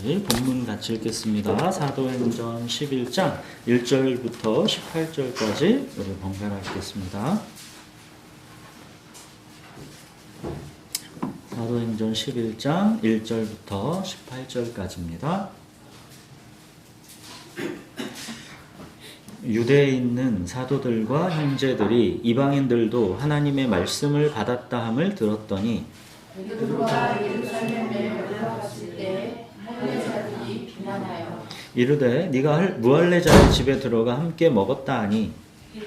우리 본문 같이 읽겠습니다. 사도행전 11장 1절부터 18절까지 우리 번갈아 읽겠습니다. 사도행전 11장 1절부터 18절까지입니다. 유대에 있는 사도들과 형제들이 이방인들도 하나님의 말씀을 받았다 함을 들었더니 베드로가 예루살렘에 올라갔을 때 할례자들이 비난하여 이르되 네가 무할례자의 집에 들어가 함께 먹었다 하니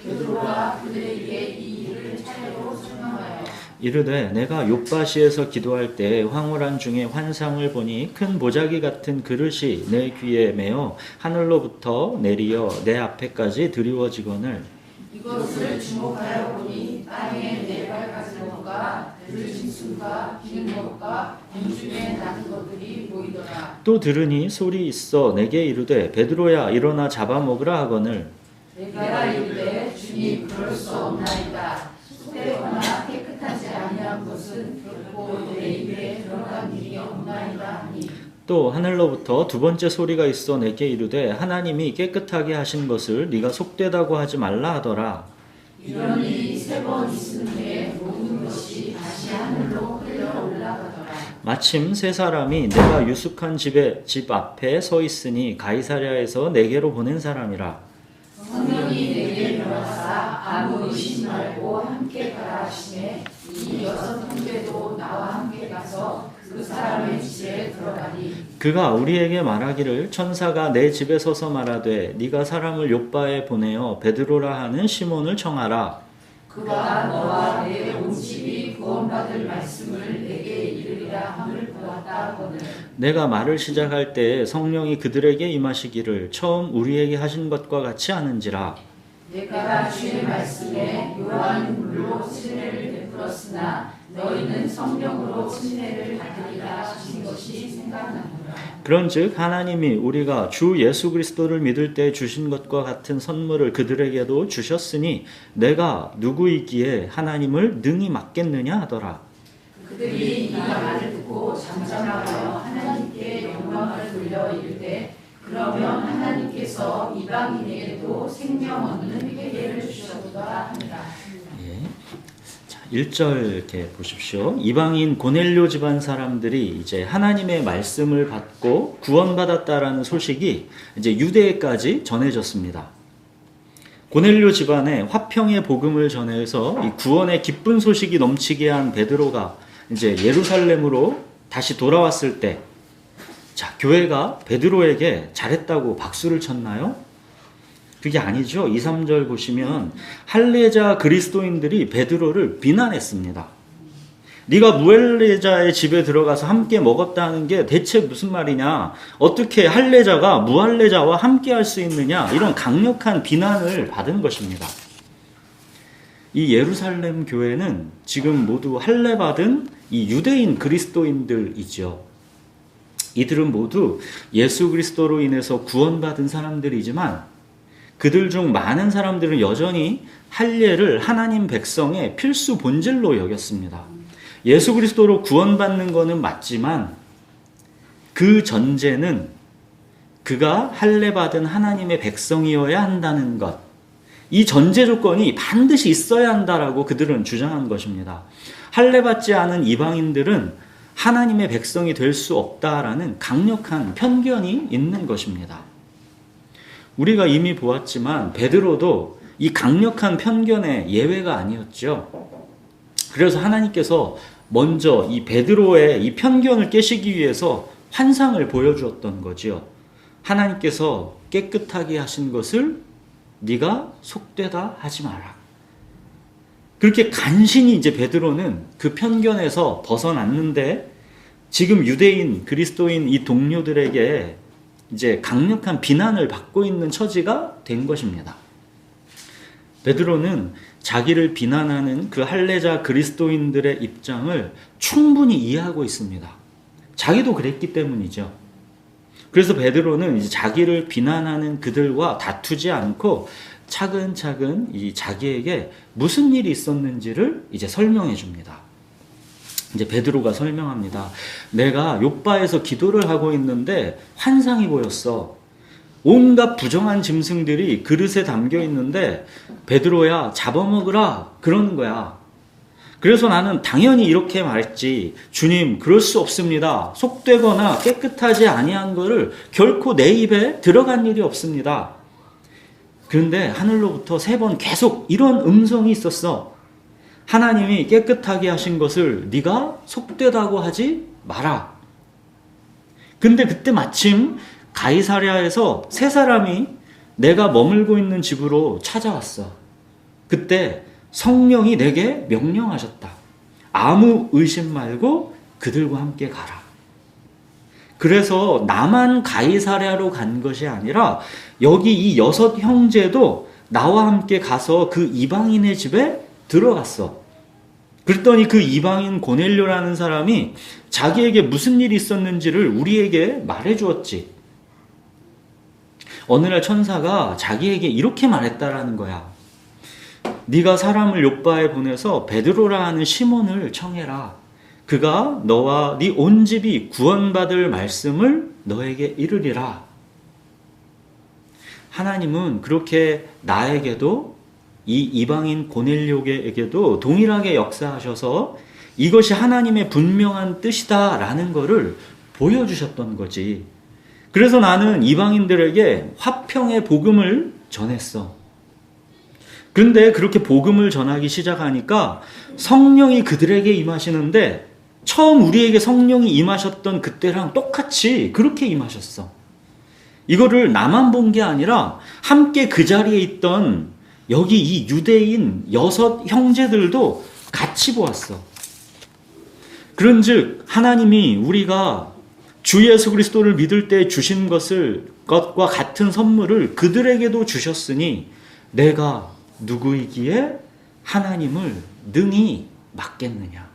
베드로가 그들에게 이 일을 차례로 설명하여 이르되 내가 욥바시에서 기도할 때 황홀한 중에 환상을 보니 큰 보자기 같은 그릇이 내 귀에 매어 하늘로부터 내리어 내 앞에까지 드리워지거늘 이것을 주목하여 보니 땅에 네 발가지목과 들짐승과 비늘목과 공중에 나는 것들이 보이더라. 또 들으니 소리 있어 내게 이르되 베드로야 일어나 잡아먹으라 하거늘 내가 이르되 주님 그럴 수 없나이다. 속되거나 깨끗하지 아니한 것은 결코 내 입에 들어간 일이 없나이다 하니 또 하늘로부터 두 번째 소리가 있어 내게 이르되 하나님이 깨끗하게 하신 것을 네가 속되다고 하지 말라 하더라. 이런 일이 세 번 있은 후에 모든 것이 다시 하늘로 흘러 올라가더라. 마침 세 사람이 내가 유숙한 집 앞에 서 있으니 가이사랴에서 내게로 보낸 사람이라. 성령이 내게 일어나사 아무 의심 말고 함께 가라 하시매 이 여섯 형제도 나와 함께 가서 그 사람의 집에 들어가니 그가 우리에게 말하기를 천사가 내 집에 서서 말하되 네가 사람을 욥바에 보내어 베드로라 하는 시몬을 청하라. 그가 너와 내 온 집이 구원받을 말씀을 내게 이르리라 함을 보았다 하거늘 내가 말을 시작할 때 성령이 그들에게 임하시기를 처음 우리에게 하신 것과 같이 하는지라. 내가 주의 말씀에 요한은 물로 침례를 베풀었으나 너희는 성령으로 침례를 받으리라 하신 것이 생각나노라. 그런즉 하나님이 우리가 주 예수 그리스도를 믿을 때 주신 것과 같은 선물을 그들에게도 주셨으니 내가 누구이기에 하나님을 능히 막겠느냐 하더라. 그들이 이 말을 듣고 잠잠하여 하나님께 영광을 돌려 이르되 그러면 하나님께서 이방인에게도 생명 얻는 회개를 주셨도다 하니라. 1절 이렇게 보십시오. 이방인 고넬료 집안 사람들이 이제 하나님의 말씀을 받고 구원받았다라는 소식이 이제 유대에까지 전해졌습니다. 고넬료 집안에 화평의 복음을 전해서 이 구원의 기쁜 소식이 넘치게 한 베드로가 이제 예루살렘으로 다시 돌아왔을 때, 자, 교회가 베드로에게 잘했다고 박수를 쳤나요? 그게 아니죠. 2, 3절 보시면 할례자 그리스도인들이 베드로를 비난했습니다. 네가 무할례자의 집에 들어가서 함께 먹었다 하는 게 대체 무슨 말이냐? 어떻게 할례자가 무할례자와 함께 할 수 있느냐? 이런 강력한 비난을 받은 것입니다. 이 예루살렘 교회는 지금 모두 할례 받은 이 유대인 그리스도인들이죠. 이들은 모두 예수 그리스도로 인해서 구원받은 사람들이지만 그들 중 많은 사람들은 여전히 할례를 하나님 백성의 필수 본질로 여겼습니다. 예수 그리스도로 구원받는 것은 맞지만 그 전제는 그가 할례 받은 하나님의 백성이어야 한다는 것, 이 전제 조건이 반드시 있어야 한다라고 그들은 주장한 것입니다. 할례 받지 않은 이방인들은 하나님의 백성이 될 수 없다라는 강력한 편견이 있는 것입니다. 우리가 이미 보았지만 베드로도 이 강력한 편견의 예외가 아니었죠. 그래서 하나님께서 먼저 이 베드로의 이 편견을 깨시기 위해서 환상을 보여주었던 거지요. 하나님께서 깨끗하게 하신 것을 네가 속되다 하지 마라. 그렇게 간신히 이제 베드로는 그 편견에서 벗어났는데 지금 유대인 그리스도인 이 동료들에게 이제 강력한 비난을 받고 있는 처지가 된 것입니다. 베드로는 자기를 비난하는 그 할례자 그리스도인들의 입장을 충분히 이해하고 있습니다. 자기도 그랬기 때문이죠. 그래서 베드로는 이제 자기를 비난하는 그들과 다투지 않고 차근차근 이 자기에게 무슨 일이 있었는지를 이제 설명해 줍니다. 이제 베드로가 설명합니다. 내가 욥바에서 기도를 하고 있는데 환상이 보였어. 온갖 부정한 짐승들이 그릇에 담겨 있는데 베드로야 잡아먹으라 그러는 거야. 그래서 나는 당연히 이렇게 말했지. 주님, 그럴 수 없습니다. 속되거나 깨끗하지 아니한 것을 결코 내 입에 들어간 일이 없습니다. 그런데 하늘로부터 3번 계속 이런 음성이 있었어. 하나님이 깨끗하게 하신 것을 네가 속되다고 하지 마라. 근데 그때 마침 가이사랴에서 3사람이 내가 머물고 있는 집으로 찾아왔어. 그때 성령이 내게 명령하셨다. 아무 의심 말고 그들과 함께 가라. 그래서 나만 가이사랴로 간 것이 아니라 여기 이 6 형제도 나와 함께 가서 그 이방인의 집에 들어갔어. 그랬더니 그 이방인 고넬료라는 사람이 자기에게 무슨 일이 있었는지를 우리에게 말해 주었지. 어느 날 천사가 자기에게 이렇게 말했다라는 거야. 네가 사람을 욥바에 보내서 베드로라 하는 시몬을 청해라. 그가 너와 네 온 집이 구원받을 말씀을 너에게 이르리라. 하나님은 그렇게 나에게도 이 이방인 고넬료에게도 동일하게 역사하셔서 이것이 하나님의 분명한 뜻이다라는 것을 보여주셨던 거지. 그래서 나는 이방인들에게 화평의 복음을 전했어. 그런데 그렇게 복음을 전하기 시작하니까 성령이 그들에게 임하시는데 처음 우리에게 성령이 임하셨던 그때랑 똑같이 그렇게 임하셨어. 이거를 나만 본 게 아니라 함께 그 자리에 있던 여기 이 유대인 6 형제들도 같이 보았어. 그런즉 하나님이 우리가 주 예수 그리스도를 믿을 때 주신 것과 같은 선물을 그들에게도 주셨으니 내가 누구이기에 하나님을 능히 막겠느냐.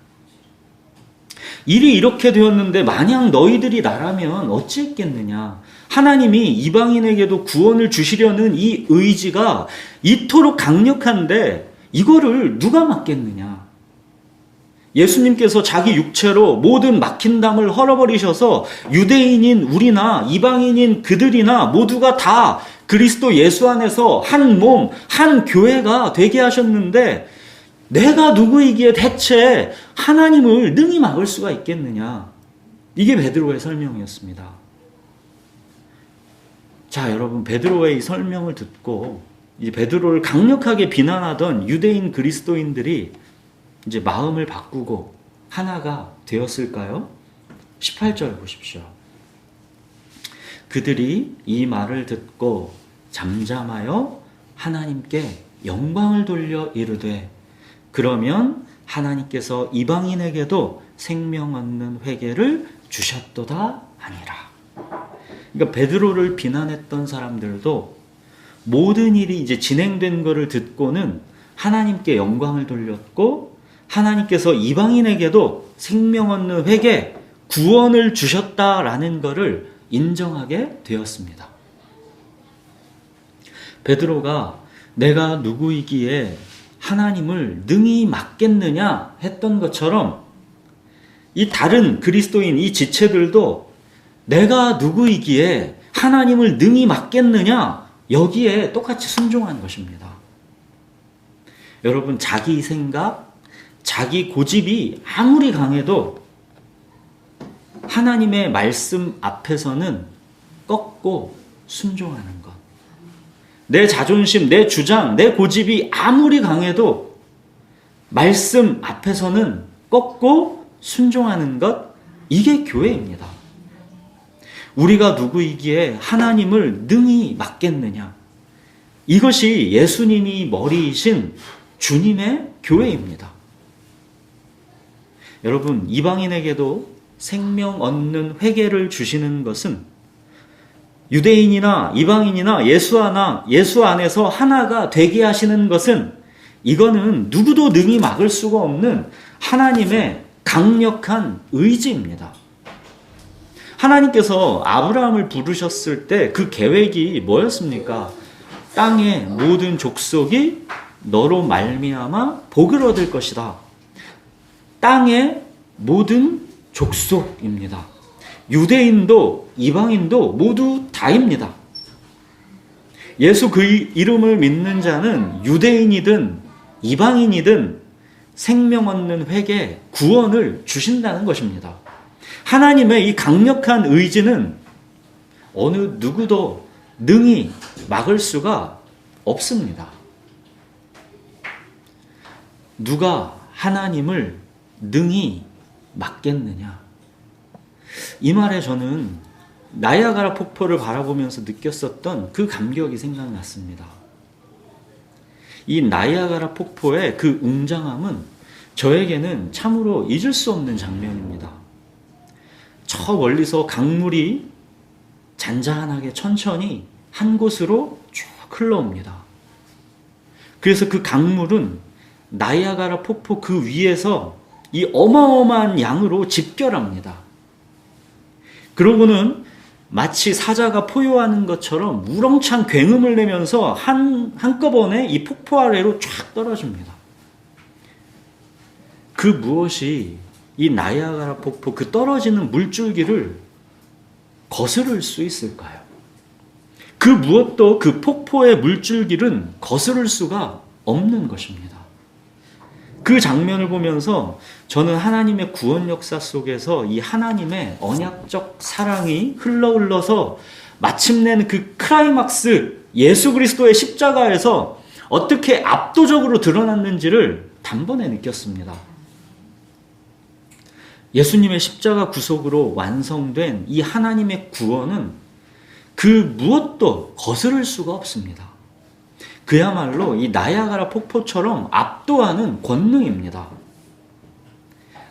일이 이렇게 되었는데 만약 너희들이 나라면 어찌했겠느냐. 하나님이 이방인에게도 구원을 주시려는 이 의지가 이토록 강력한데 이거를 누가 막겠느냐. 예수님께서 자기 육체로 모든 막힌 담을 헐어버리셔서 유대인인 우리나 이방인인 그들이나 모두가 다 그리스도 예수 안에서 한 몸, 한 교회가 되게 하셨는데 내가 누구이기에 대체 하나님을 능히 막을 수가 있겠느냐. 이게 베드로의 설명이었습니다. 자, 여러분, 베드로의 이 설명을 듣고 이제 베드로를 강력하게 비난하던 유대인 그리스도인들이 이제 마음을 바꾸고 하나가 되었을까요? 18절 보십시오. 그들이 이 말을 듣고 잠잠하여 하나님께 영광을 돌려 이르되 그러면 하나님께서 이방인에게도 생명 얻는 회개를 주셨도다 하니라. 그러니까 베드로를 비난했던 사람들도 모든 일이 이제 진행된 것을 듣고는 하나님께 영광을 돌렸고 하나님께서 이방인에게도 생명 얻는 회개, 구원을 주셨다라는 것을 인정하게 되었습니다. 베드로가 내가 누구이기에 하나님을 능히 막겠느냐 했던 것처럼 이 다른 그리스도인 이 지체들도 내가 누구이기에 하나님을 능히 막겠느냐 여기에 똑같이 순종한 것입니다. 여러분, 자기 생각, 자기 고집이 아무리 강해도 하나님의 말씀 앞에서는 꺾고 순종하는 것. 내 자존심, 내 주장, 내 고집이 아무리 강해도 말씀 앞에서는 꺾고 순종하는 것, 이게 교회입니다. 우리가 누구이기에 하나님을 능히 막겠느냐. 이것이 예수님이 머리이신 주님의 교회입니다. 여러분, 이방인에게도 생명 얻는 회개를 주시는 것은 유대인이나 이방인이나 예수 안에서 하나가 되게 하시는 것은 이거는 누구도 능히 막을 수가 없는 하나님의 강력한 의지입니다. 하나님께서 아브라함을 부르셨을 때 그 계획이 뭐였습니까? 땅의 모든 족속이 너로 말미암아 복을 얻을 것이다. 땅에 모든 족속입니다. 유대인도 이방인도 모두 다입니다. 예수 그 이름을 믿는 자는 유대인이든 이방인이든 생명 얻는 회개, 구원을 주신다는 것입니다. 하나님의 이 강력한 의지는 어느 누구도 능히 막을 수가 없습니다. 누가 하나님을 능히 막겠느냐? 이 말에 저는 나이아가라 폭포를 바라보면서 느꼈었던 그 감격이 생각났습니다. 이 나이아가라 폭포의 그 웅장함은 저에게는 참으로 잊을 수 없는 장면입니다. 저 멀리서 강물이 잔잔하게 천천히 한 곳으로 쭉 흘러옵니다. 그래서 그 강물은 나이아가라 폭포 그 위에서 이 어마어마한 양으로 집결합니다. 그러고는 마치 사자가 포효하는 것처럼 우렁찬 굉음을 내면서 한꺼번에 이 폭포 아래로 쫙 떨어집니다. 그 무엇이 이 나이아가라 폭포 그 떨어지는 물줄기를 거스를 수 있을까요? 그 무엇도 그 폭포의 물줄기는 거스를 수가 없는 것입니다. 그 장면을 보면서 저는 하나님의 구원 역사 속에서 이 하나님의 언약적 사랑이 흘러서 마침내는 그 클라이막스 예수 그리스도의 십자가에서 어떻게 압도적으로 드러났는지를 단번에 느꼈습니다. 예수님의 십자가 구속으로 완성된 이 하나님의 구원은 그 무엇도 거스를 수가 없습니다. 그야말로 이 나이아가라 폭포처럼 압도하는 권능입니다.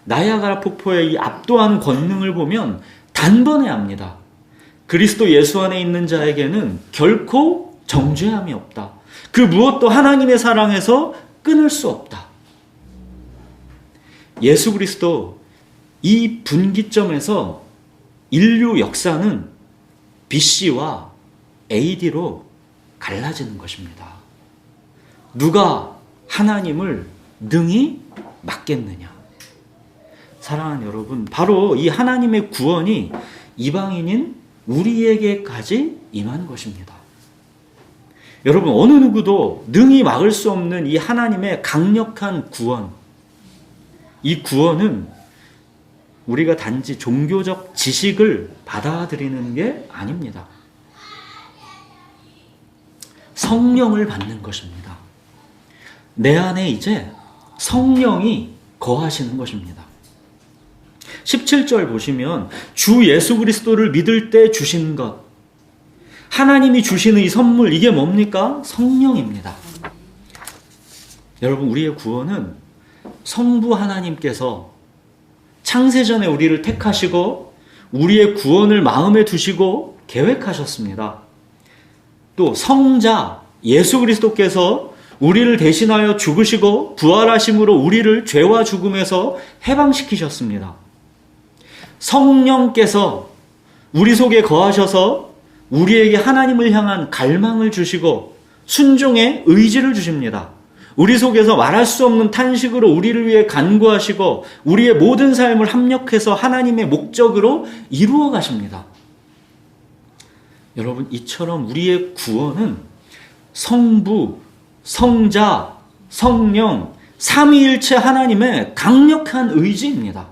나이아가라 폭포의 이 압도하는 권능을 보면 단번에 압니다. 그리스도 예수 안에 있는 자에게는 결코 정죄함이 없다. 그 무엇도 하나님의 사랑에서 끊을 수 없다. 예수 그리스도 이 분기점에서 인류 역사는 BC와 AD로 갈라지는 것입니다. 누가 하나님을 능히 막겠느냐? 사랑하는 여러분, 바로 이 하나님의 구원이 이방인인 우리에게까지 임한 것입니다. 여러분, 어느 누구도 능히 막을 수 없는 이 하나님의 강력한 구원, 이 구원은 우리가 단지 종교적 지식을 받아들이는 게 아닙니다. 성령을 받는 것입니다. 내 안에 이제 성령이 거하시는 것입니다. 17절 보시면 주 예수 그리스도를 믿을 때 주신 것, 하나님이 주시는 이 선물, 이게 뭡니까? 성령입니다. 여러분, 우리의 구원은 성부 하나님께서 창세전에 우리를 택하시고 우리의 구원을 마음에 두시고 계획하셨습니다. 또 성자 예수 그리스도께서 우리를 대신하여 죽으시고 부활하심으로 우리를 죄와 죽음에서 해방시키셨습니다. 성령께서 우리 속에 거하셔서 우리에게 하나님을 향한 갈망을 주시고 순종의 의지를 주십니다. 우리 속에서 말할 수 없는 탄식으로 우리를 위해 간구하시고 우리의 모든 삶을 합력해서 하나님의 목적으로 이루어 가십니다. 여러분, 이처럼 우리의 구원은 성부, 성자, 성령, 삼위일체 하나님의 강력한 의지입니다.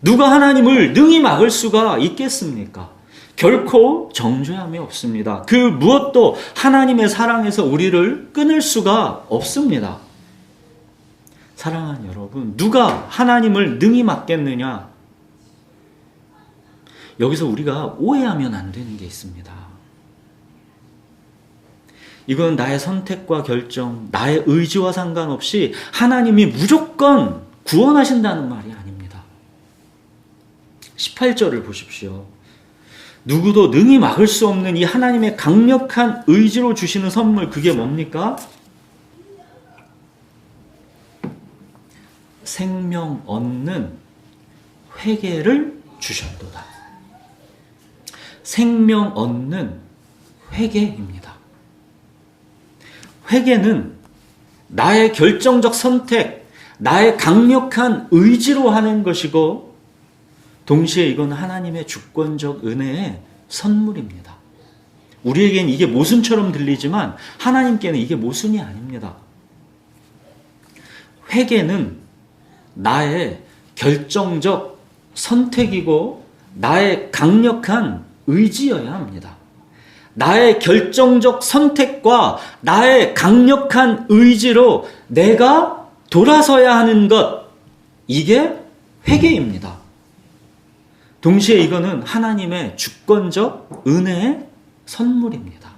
누가 하나님을 능히 막을 수가 있겠습니까? 결코 정죄함이 없습니다. 그 무엇도 하나님의 사랑에서 우리를 끊을 수가 없습니다. 사랑하는 여러분, 누가 하나님을 능히 막겠느냐? 여기서 우리가 오해하면 안 되는 게 있습니다. 이건 나의 선택과 결정, 나의 의지와 상관없이 하나님이 무조건 구원하신다는 말이 아닙니다. 18절을 보십시오. 누구도 능히 막을 수 없는 이 하나님의 강력한 의지로 주시는 선물, 그게 뭡니까? 생명 얻는 회개를 주셨도다. 생명 얻는 회개입니다. 회개는 나의 결정적 선택, 나의 강력한 의지로 하는 것이고 동시에 이건 하나님의 주권적 은혜의 선물입니다. 우리에겐 이게 모순처럼 들리지만 하나님께는 이게 모순이 아닙니다. 회개는 나의 결정적 선택이고 나의 강력한 의지여야 합니다. 나의 결정적 선택과 나의 강력한 의지로 내가 돌아서야 하는 것, 이게 회개입니다. 동시에 이거는 하나님의 주권적 은혜의 선물입니다.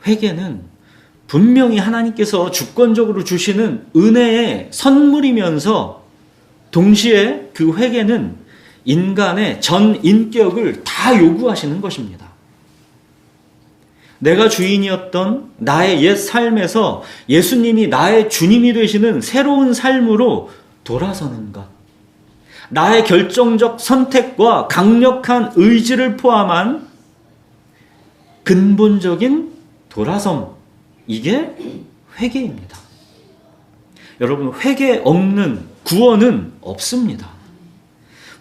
회개는 분명히 하나님께서 주권적으로 주시는 은혜의 선물이면서 동시에 그 회개는 인간의 전 인격을 다 요구하시는 것입니다. 내가 주인이었던 나의 옛 삶에서 예수님이 나의 주님이 되시는 새로운 삶으로 돌아서는 것. 나의 결정적 선택과 강력한 의지를 포함한 근본적인 돌아섬. 이게 회개입니다. 여러분, 회개 없는 구원은 없습니다.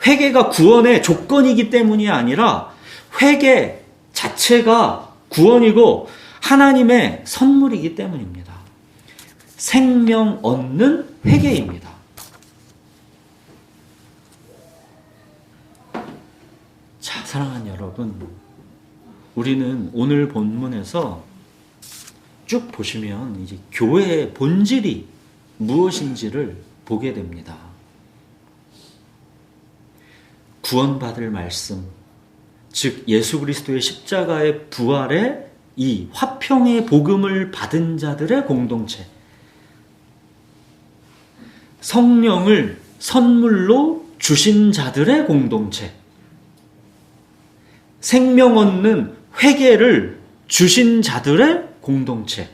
회개가 구원의 조건이기 때문이 아니라 회개 자체가 구원이고 하나님의 선물이기 때문입니다. 생명 얻는 회개입니다. 자, 사랑하는 여러분, 우리는 오늘 본문에서 쭉 보시면 이제 교회의 본질이 무엇인지를 보게 됩니다. 구원받을 말씀, 즉 예수 그리스도의 십자가의 부활의 이 화평의 복음을 받은 자들의 공동체, 성령을 선물로 주신 자들의 공동체, 생명 얻는 회개를 주신 자들의 공동체,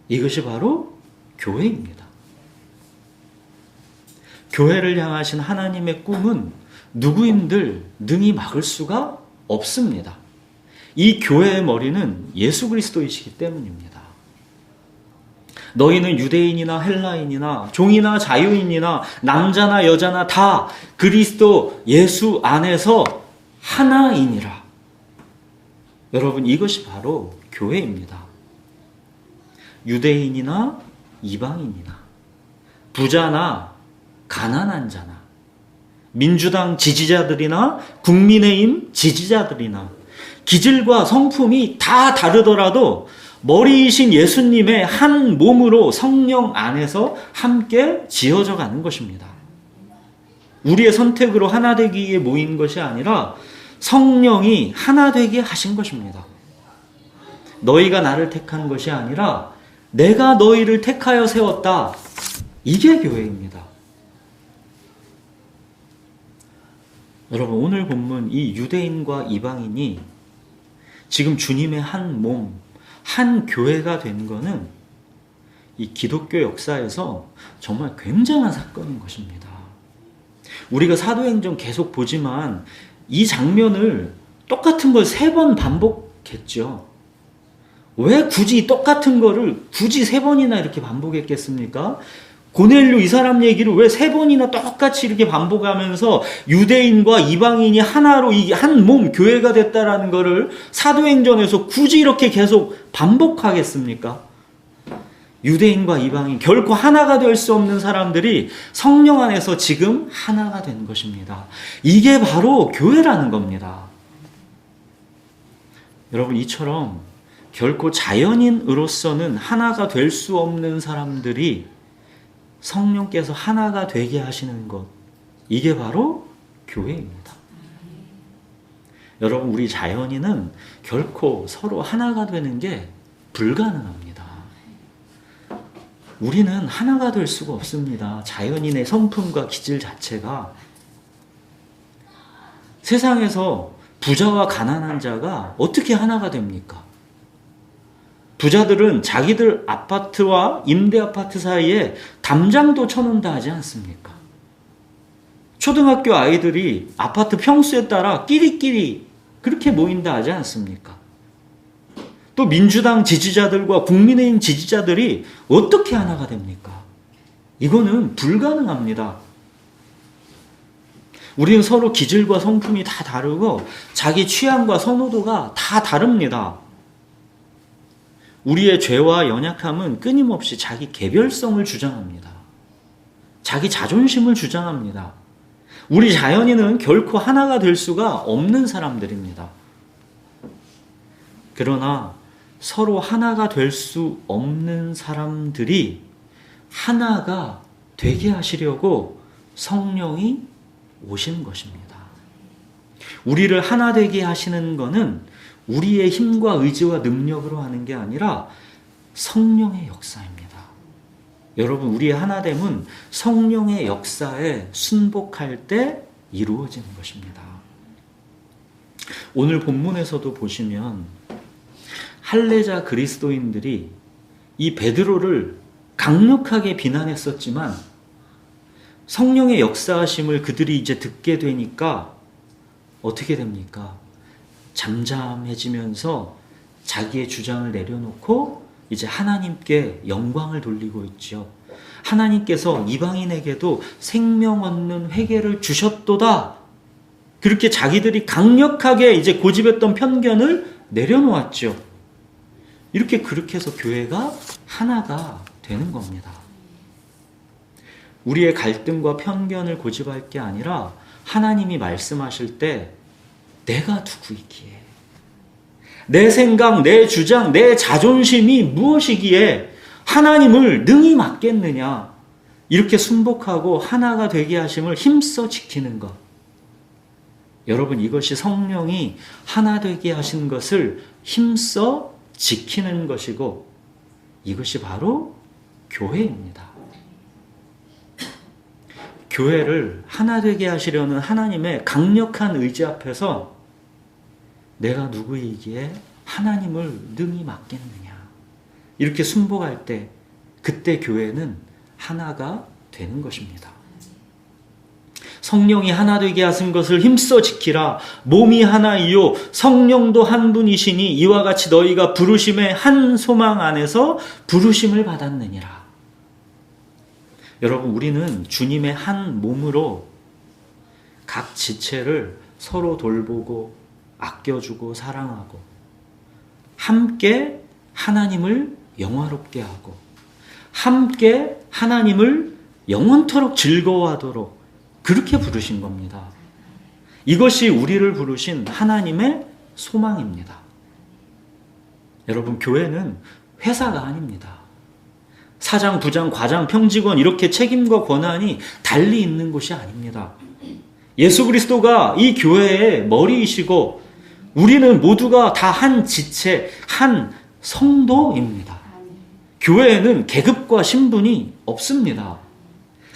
이것이 바로 교회입니다. 교회를 향하신 하나님의 꿈은 누구인들 능히 막을 수가 없습니다. 이 교회의 머리는 예수 그리스도이시기 때문입니다. 너희는 유대인이나 헬라인이나 종이나 자유인이나 남자나 여자나 다 그리스도 예수 안에서 하나이니라. 여러분, 이것이 바로 교회입니다. 유대인이나 이방인이나 부자나 가난한 자나 민주당 지지자들이나 국민의힘 지지자들이나 기질과 성품이 다 다르더라도 머리이신 예수님의 한 몸으로 성령 안에서 함께 지어져 가는 것입니다. 우리의 선택으로 하나 되기 위해 모인 것이 아니라 성령이 하나 되게 하신 것입니다. 너희가 나를 택한 것이 아니라 내가 너희를 택하여 세웠다. 이게 교회입니다. 여러분, 오늘 본문 이 유대인과 이방인이 지금 주님의 한 몸, 한 교회가 된 것은 이 기독교 역사에서 정말 굉장한 사건인 것입니다. 우리가 사도행전 계속 보지만 이 장면을 똑같은 걸 3번 반복했죠. 왜 굳이 똑같은 거를 굳이 3번이나 이렇게 반복했겠습니까? 고넬료 이 사람 얘기를 왜 3번이나 똑같이 이렇게 반복하면서 유대인과 이방인이 하나로 이 한 몸 교회가 됐다라는 거를 사도행전에서 굳이 이렇게 계속 반복하겠습니까? 유대인과 이방인 결코 하나가 될 수 없는 사람들이 성령 안에서 지금 하나가 된 것입니다. 이게 바로 교회라는 겁니다. 여러분, 이처럼 결코 자연인으로서는 하나가 될 수 없는 사람들이 성령께서 하나가 되게 하시는 것, 이게 바로 교회입니다. 여러분, 우리 자연인은 결코 서로 하나가 되는 게 불가능합니다. 우리는 하나가 될 수가 없습니다. 자연인의 성품과 기질 자체가. 세상에서 부자와 가난한 자가 어떻게 하나가 됩니까? 부자들은 자기들 아파트와 임대 아파트 사이에 담장도 쳐놓는다 하지 않습니까? 초등학교 아이들이 아파트 평수에 따라 끼리끼리 그렇게 모인다 하지 않습니까? 또 민주당 지지자들과 국민의힘 지지자들이 어떻게 하나가 됩니까? 이거는 불가능합니다. 우리는 서로 기질과 성품이 다 다르고 자기 취향과 선호도가 다 다릅니다. 우리의 죄와 연약함은 끊임없이 자기 개별성을 주장합니다. 자기 자존심을 주장합니다. 우리 자연인은 결코 하나가 될 수가 없는 사람들입니다. 그러나 서로 하나가 될 수 없는 사람들이 하나가 되게 하시려고 성령이 오신 것입니다. 우리를 하나 되게 하시는 것은 우리의 힘과 의지와 능력으로 하는 게 아니라 성령의 역사입니다. 여러분, 우리의 하나됨은 성령의 역사에 순복할 때 이루어지는 것입니다. 오늘 본문에서도 보시면 할례자 그리스도인들이 이 베드로를 강력하게 비난했었지만 성령의 역사하심을 그들이 이제 듣게 되니까 어떻게 됩니까? 잠잠해지면서 자기의 주장을 내려놓고 이제 하나님께 영광을 돌리고 있죠. 하나님께서 이방인에게도 생명 얻는 회개를 주셨도다. 그렇게 자기들이 강력하게 이제 고집했던 편견을 내려놓았죠. 그렇게 해서 교회가 하나가 되는 겁니다. 우리의 갈등과 편견을 고집할 게 아니라 하나님이 말씀하실 때 내가 누구이기에, 내 생각, 내 주장, 내 자존심이 무엇이기에 하나님을 능히 맡겠느냐, 이렇게 순복하고 하나가 되게 하심을 힘써 지키는 것. 여러분, 이것이 성령이 하나 되게 하신 것을 힘써 지키는 것이고 이것이 바로 교회입니다. 교회를 하나 되게 하시려는 하나님의 강력한 의지 앞에서 내가 누구이기에 하나님을 능히 맡겠느냐, 이렇게 순복할 때 그때 교회는 하나가 되는 것입니다. 성령이 하나 되게 하신 것을 힘써 지키라. 몸이 하나이요 성령도 한 분이시니 이와 같이 너희가 부르심의 한 소망 안에서 부르심을 받았느니라. 여러분, 우리는 주님의 한 몸으로 각 지체를 서로 돌보고 아껴주고 사랑하고 함께 하나님을 영화롭게 하고 함께 하나님을 영원토록 즐거워하도록 그렇게 부르신 겁니다. 이것이 우리를 부르신 하나님의 소망입니다. 여러분, 교회는 회사가 아닙니다. 사장, 부장, 과장, 평직원 이렇게 책임과 권한이 달리 있는 곳이 아닙니다. 예수 그리스도가 이 교회의 머리이시고 우리는 모두가 다 한 지체, 한 성도입니다. 교회에는 계급과 신분이 없습니다.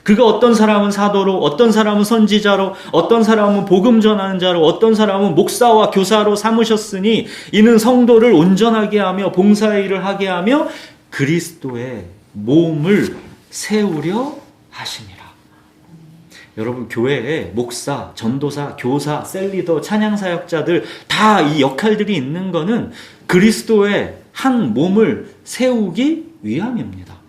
그가 어떤 사람은 사도로, 어떤 사람은 선지자로, 어떤 사람은 복음 전하는 자로, 어떤 사람은 목사와 교사로 삼으셨으니 이는 성도를 온전하게 하며 봉사의 일을 하게 하며 그리스도의 몸을 세우려 하시니라. 여러분, 교회에 목사, 전도사, 교사, 셀리더, 찬양사역자들 다 이 역할들이 있는 것은 그리스도의 한 몸을 세우기 위함입니다.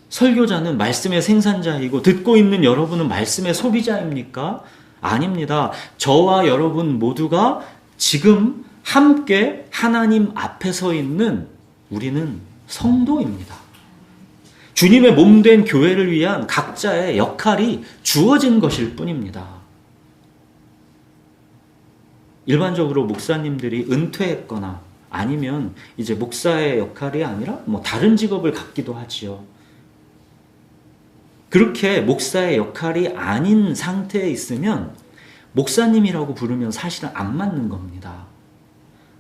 설교자는 말씀의 생산자이고 듣고 있는 여러분은 말씀의 소비자입니까? 아닙니다. 저와 여러분 모두가 지금 함께 하나님 앞에 서 있는 우리는 성도입니다. 주님의 몸된 교회를 위한 각자의 역할이 주어진 것일 뿐입니다. 일반적으로 목사님들이 은퇴했거나 아니면 이제 목사의 역할이 아니라 다른 직업을 갖기도 하지요. 그렇게 목사의 역할이 아닌 상태에 있으면 목사님이라고 부르면 사실은 안 맞는 겁니다.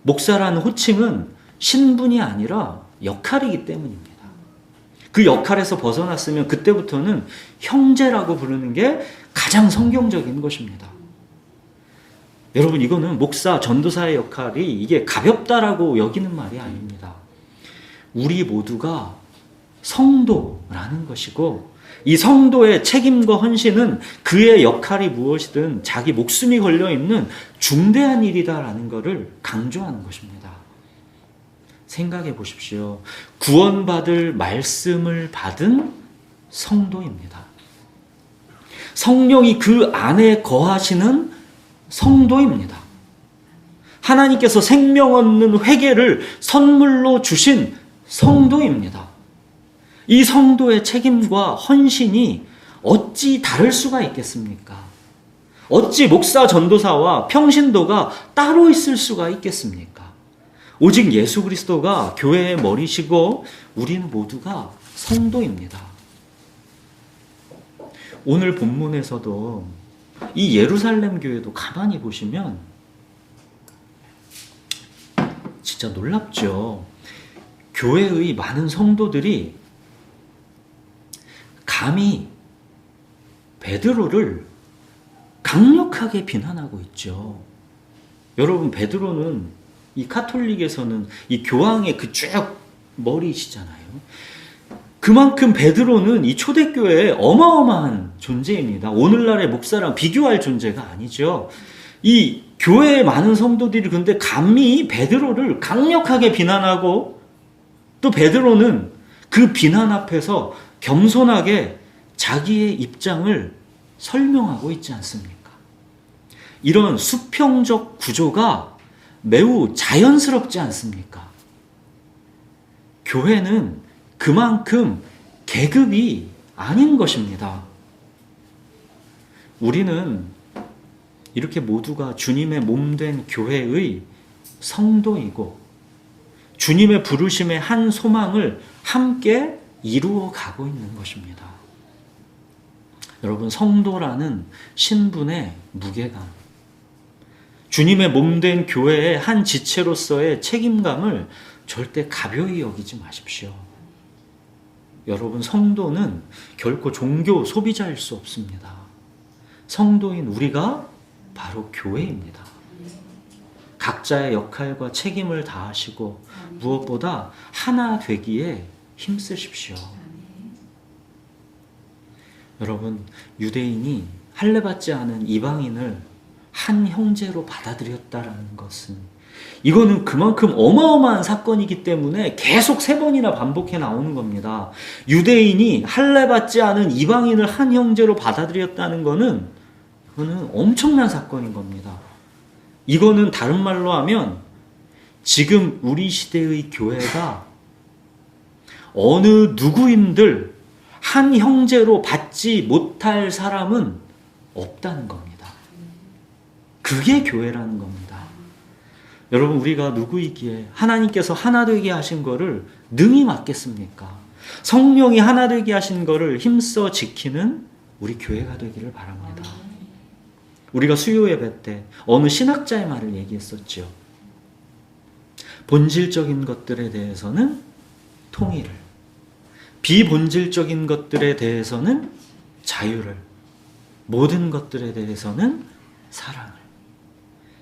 목사라는 호칭은 신분이 아니라 역할이기 때문입니다. 그 역할에서 벗어났으면 그때부터는 형제라고 부르는 게 가장 성경적인 것입니다. 여러분, 이거는 목사, 전도사의 역할이 이게 가볍다라고 여기는 말이 아닙니다. 우리 모두가 성도라는 것이고 이 성도의 책임과 헌신은 그의 역할이 무엇이든 자기 목숨이 걸려있는 중대한 일이다라는 것을 강조하는 것입니다. 생각해 보십시오. 구원받을 말씀을 받은 성도입니다. 성령이 그 안에 거하시는 성도입니다. 하나님께서 생명 얻는 회개를 선물로 주신 성도입니다. 이 성도의 책임과 헌신이 어찌 다를 수가 있겠습니까? 어찌 목사, 전도사와 평신도가 따로 있을 수가 있겠습니까? 오직 예수 그리스도가 교회의 머리시고 우리는 모두가 성도입니다. 오늘 본문에서도 이 예루살렘 교회도 가만히 보시면 진짜 놀랍죠. 교회의 많은 성도들이 감히 베드로를 강력하게 비난하고 있죠. 여러분, 베드로는 이 카톨릭에서는 이 교황의 그 쭉 머리시잖아요. 그만큼 베드로는 이 초대교회의 어마어마한 존재입니다. 오늘날의 목사랑 비교할 존재가 아니죠. 이 교회의 많은 성도들이 근데 감히 베드로를 강력하게 비난하고, 또 베드로는 그 비난 앞에서 겸손하게 자기의 입장을 설명하고 있지 않습니까? 이런 수평적 구조가 매우 자연스럽지 않습니까? 교회는 그만큼 계급이 아닌 것입니다. 우리는 이렇게 모두가 주님의 몸된 교회의 성도이고 주님의 부르심의 한 소망을 함께 이루어 가고 있는 것입니다. 여러분, 성도라는 신분의 무게감, 주님의 몸된 교회의 한 지체로서의 책임감을 절대 가벼이 여기지 마십시오. 여러분, 성도는 결코 종교 소비자일 수 없습니다. 성도인 우리가 바로 교회입니다. 각자의 역할과 책임을 다하시고 무엇보다 하나 되기에 힘쓰십시오. 여러분, 유대인이 할례받지 않은 이방인을 한 형제로 받아들였다라는 것은, 이거는 그만큼 어마어마한 사건이기 때문에 계속 3번이나 반복해 나오는 겁니다. 유대인이 할례받지 않은 이방인을 한 형제로 받아들였다는 것은 이거는 엄청난 사건인 겁니다. 이거는 다른 말로 하면 지금 우리 시대의 교회가 어느 누구인들 한 형제로 받지 못할 사람은 없다는 겁니다. 그게 교회라는 겁니다. 여러분, 우리가 누구이기에 하나님께서 하나 되게 하신 거를 능히 맡겠습니까? 성령이 하나 되게 하신 거를 힘써 지키는 우리 교회가 되기를 바랍니다. 우리가 수요 예배 때 어느 신학자의 말을 얘기했었죠. 본질적인 것들에 대해서는 통일을, 비본질적인 것들에 대해서는 자유를, 모든 것들에 대해서는 사랑을.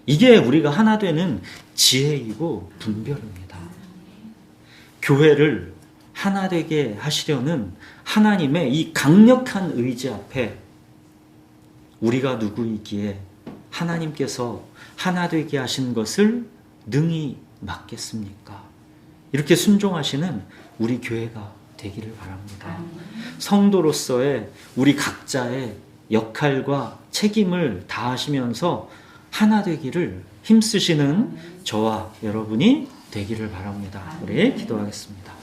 이게 우리가 하나 되는 지혜이고 분별입니다. 교회를 하나 되게 하시려는 하나님의 이 강력한 의지 앞에 우리가 누구이기에 하나님께서 하나 되게 하신 것을 능히 맡겠습니까? 이렇게 순종하시는 우리 교회가 되기를 바랍니다. 성도로서의 우리 각자의 역할과 책임을 다하시면서 하나 되기를 힘쓰시는 저와 여러분이 되기를 바랍니다. 우리 기도하겠습니다.